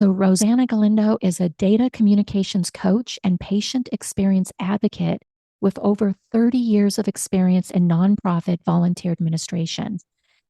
So, Roseanna Galindo is a data communications coach and patient experience advocate with over 30 years of experience in nonprofit volunteer administration,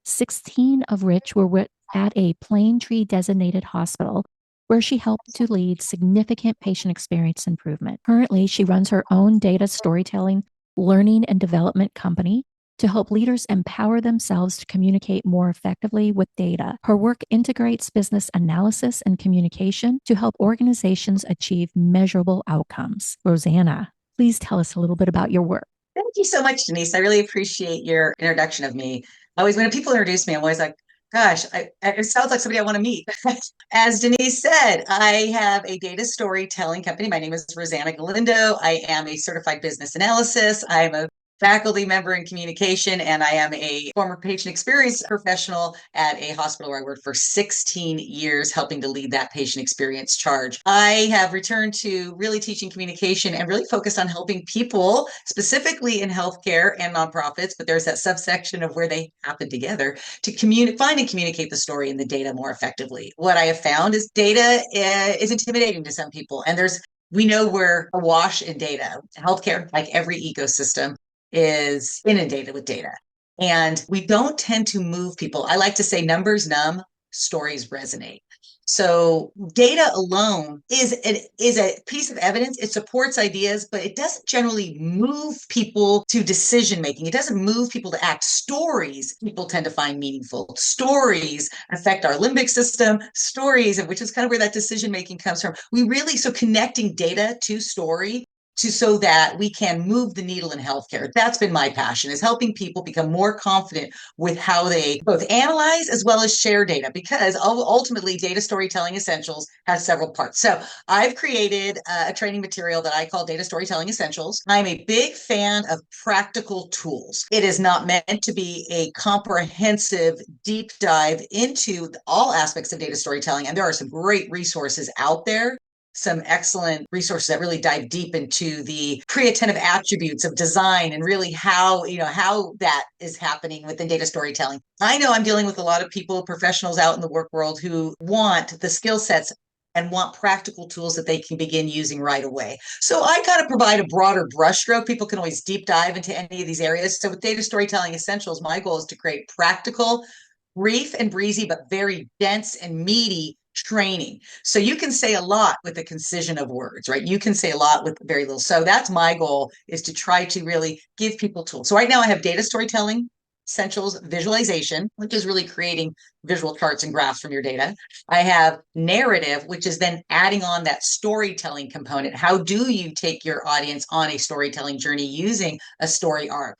16 of which were at a Planetree-designated hospital, where she helped to lead significant patient experience improvement. Currently, she runs her own data storytelling, learning, and development company to help leaders empower themselves to communicate more effectively with data. Her work integrates business analysis and communication to help organizations achieve measurable outcomes. Roseanna, please tell us a little bit about your work. Thank you so much, Denise. I really appreciate your introduction of me. Always, when people introduce me, I'm always like, gosh, it sounds like somebody I want to meet. As Denise said, I have a data storytelling company. My name is Roseanna Galindo. I am a certified business analyst. I am a faculty member in communication, and I am a former patient experience professional at a hospital where I worked for 16 years, helping to lead that patient experience charge. I have returned to really teaching communication and really focused on helping people, specifically in healthcare and nonprofits, but there's that subsection of where they happen together to find and communicate the story and the data more effectively. What I have found is data is intimidating to some people, and we know we're awash in data. Healthcare, like every ecosystem, is inundated with data. And we don't tend to move people. I like to say numbers numb, stories resonate. So data alone is a piece of evidence. It supports ideas, but it doesn't generally move people to decision making. It doesn't move people to act. Stories people tend to find meaningful. Stories affect our limbic system. Stories, which is kind of where that decision making comes from. So connecting data to story so that we can move the needle in healthcare. That's been my passion, is helping people become more confident with how they both analyze as well as share data, because ultimately data storytelling essentials has several parts. So I've created a training material that I call Data Storytelling Essentials. I'm a big fan of practical tools. It is not meant to be a comprehensive deep dive into all aspects of data storytelling, and there are some great resources out there, some excellent resources that really dive deep into the pre-attentive attributes of design and really how that is happening within data storytelling. I know I'm dealing with a lot of people, professionals out in the work world, who want the skill sets and want practical tools that they can begin using right away. So I kind of provide a broader brushstroke. People can always deep dive into any of these areas. So with Data Storytelling Essentials, my goal is to create practical, brief and breezy, but very dense and meaty training. So you can say a lot with a concision of words, right? You can say a lot with very little. So that's my goal, is to try to really give people tools. So right now I have data storytelling essentials visualization, which is really creating visual charts and graphs from your data. I have narrative, which is then adding on that storytelling component. How do you take your audience on a storytelling journey using a story arc?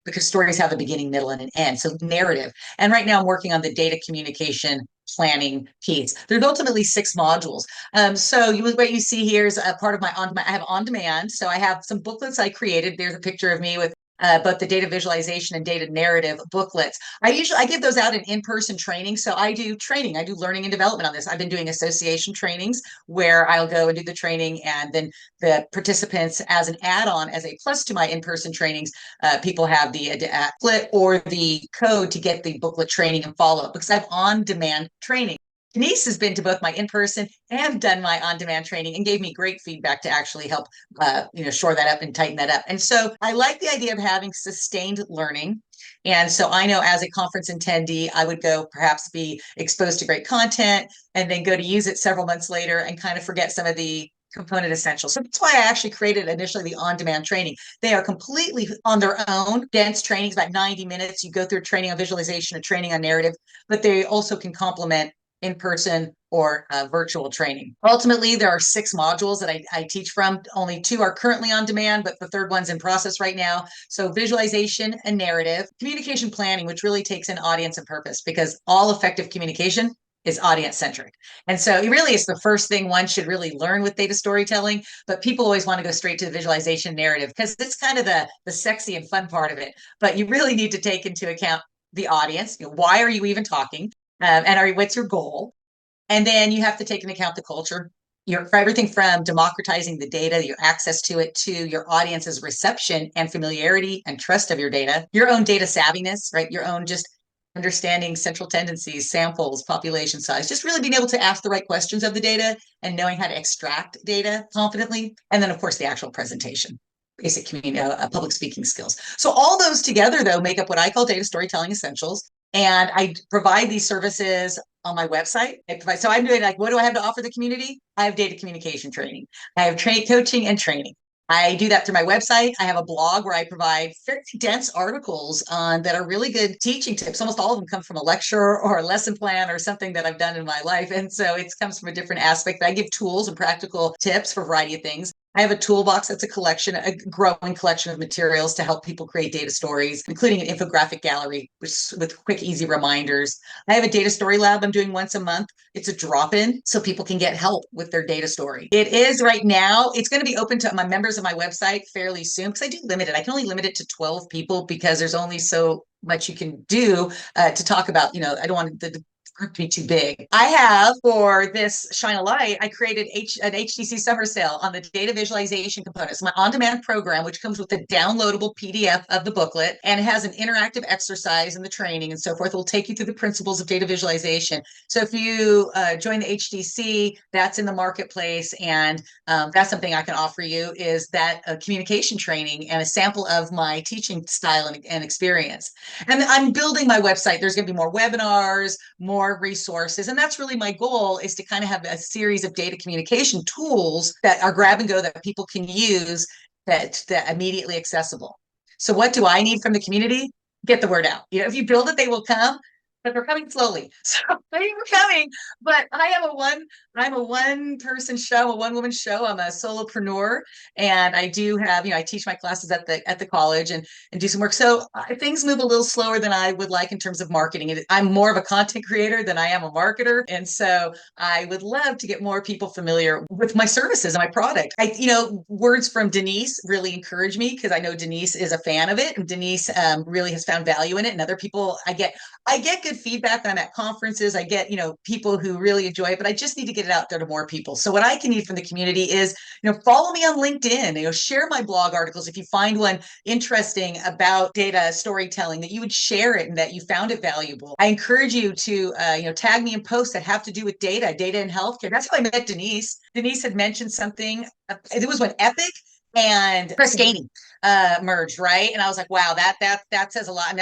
Because stories have a beginning, middle, and an end. So narrative. And right now I'm working on the data communication planning piece. There's ultimately 6 modules. What you see here is a part of I have on demand. So I have some booklets I created. There's a picture of me with both the data visualization and data narrative booklets. I give those out in-person training. So I do training. I do learning and development on this. I've been doing association trainings where I'll go and do the training, and then the participants, as an add-on, as a plus to my in-person trainings, people have the booklet or the code to get the booklet training and follow-up, because I have on-demand training. Denise has been to both my in-person and done my on-demand training and gave me great feedback to actually help, shore that up and tighten that up. And so I like the idea of having sustained learning. And so I know, as a conference attendee, I would go perhaps be exposed to great content and then go to use it several months later and kind of forget some of the component essentials. So that's why I actually created initially the on-demand training. They are completely on their own, dense trainings, about 90 minutes. You go through training on visualization, a training on narrative, but they also can complement in-person or virtual training. Ultimately, there are 6 modules that I teach from. Only 2 are currently on demand, but the third one's in process right now. So visualization and narrative, communication planning, which really takes in audience and purpose, because all effective communication is audience centric. And so it really is the first thing one should really learn with data storytelling, but people always want to go straight to the visualization narrative because it's kind of the sexy and fun part of it. But you really need to take into account the audience. Why are you even talking? What's your goal? And then you have to take into account the culture, for everything from democratizing the data, your access to it, to your audience's reception and familiarity and trust of your data, your own data savviness, right? Your own just understanding central tendencies, samples, population size, just really being able to ask the right questions of the data and knowing how to extract data confidently. And then, of course, the actual presentation, basic public speaking skills. So all those together, though, make up what I call data storytelling essentials. And I provide these services on my website. So I'm doing like, what do I have to offer the community? I have data communication training. I have coaching and training. I do that through my website. I have a blog where I provide fairly dense articles that are really good teaching tips. Almost all of them come from a lecture or a lesson plan or something that I've done in my life. And so it comes from a different aspect. I give tools and practical tips for a variety of things. I have a toolbox that's a growing collection of materials to help people create data stories, including an infographic gallery with quick, easy reminders. I have a data story lab I'm doing once a month. It's a drop-in so people can get help with their data story. It is right now. It's going to be open to my members of my website fairly soon because I do limit it. I can only limit it to 12 people because there's only so much you can do to talk about. I don't want the group to be too big. I have, for this Shine a Light, I created an HTC summer sale on the data visualization components, my on-demand program, which comes with a downloadable PDF of the booklet, and it has an interactive exercise in the training and so forth. It will take you through the principles of data visualization. So if you join the HTC, that's in the marketplace, and that's something I can offer you, is that communication training and a sample of my teaching style and experience. And I'm building my website. There's going to be more webinars, more resources. And that's really my goal, is to kind of have a series of data communication tools that are grab and go that people can use that immediately accessible. So what do I need from the community? Get the word out. If you build it, they will come, but they're coming slowly. So they were coming, but I'm a one person show, a one woman show. I'm a solopreneur, and I do have, I teach my classes at the college and do some work. So things move a little slower than I would like in terms of marketing. I'm more of a content creator than I am a marketer. And so I would love to get more people familiar with my services and my product. Words from Denise really encourage me because I know Denise is a fan of it, and Denise really has found value in it. And other people, I get good feedback when I'm at conferences. I get, people who really enjoy it, but I just need to get it out there to more people. So what I can need from the community is, follow me on LinkedIn, share my blog articles. If you find one interesting about data storytelling, that you would share it and that you found it valuable. I encourage you to, tag me in posts that have to do with data in healthcare. That's how I met Denise. Denise had mentioned something. It was when Epic and Press Ganey merged, right? And I was like, wow, that says a lot. And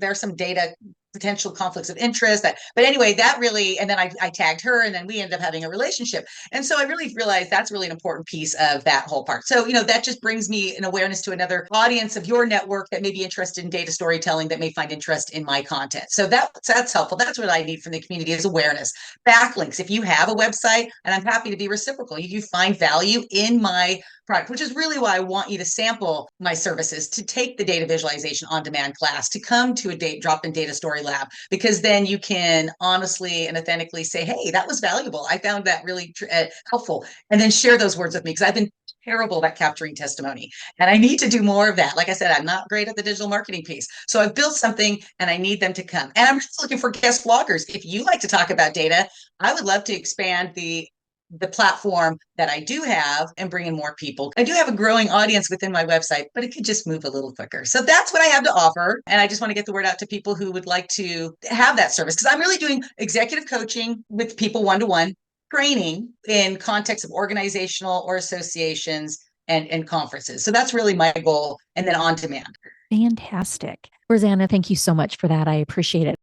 there's some data potential conflicts of interest but anyway, that really, and then I tagged her, and then we ended up having a relationship. And so I really realized that's really an important piece of that whole part. So, that just brings me an awareness to another audience of your network that may be interested in data storytelling, that may find interest in my content. So that's helpful. That's what I need from the community, is awareness. Backlinks. If you have a website, and I'm happy to be reciprocal, if you find value in my product, which is really why I want you to sample my services, to take the data visualization on demand class, to come to a drop-in data story lab, because then you can honestly and authentically say, hey, that was valuable. I found that really helpful. And then share those words with me, because I've been terrible at capturing testimony, and I need to do more of that. Like I said, I'm not great at the digital marketing piece. So I've built something, and I need them to come. And I'm just looking for guest bloggers. If you like to talk about data, I would love to expand the platform that I do have and bring in more people. I do have a growing audience within my website, but it could just move a little quicker. So that's what I have to offer. And I just want to get the word out to people who would like to have that service, because I'm really doing executive coaching with people one-to-one, training in context of organizational or associations and conferences. So that's really my goal. And then on demand. Fantastic. Roseanna, thank you so much for that. I appreciate it.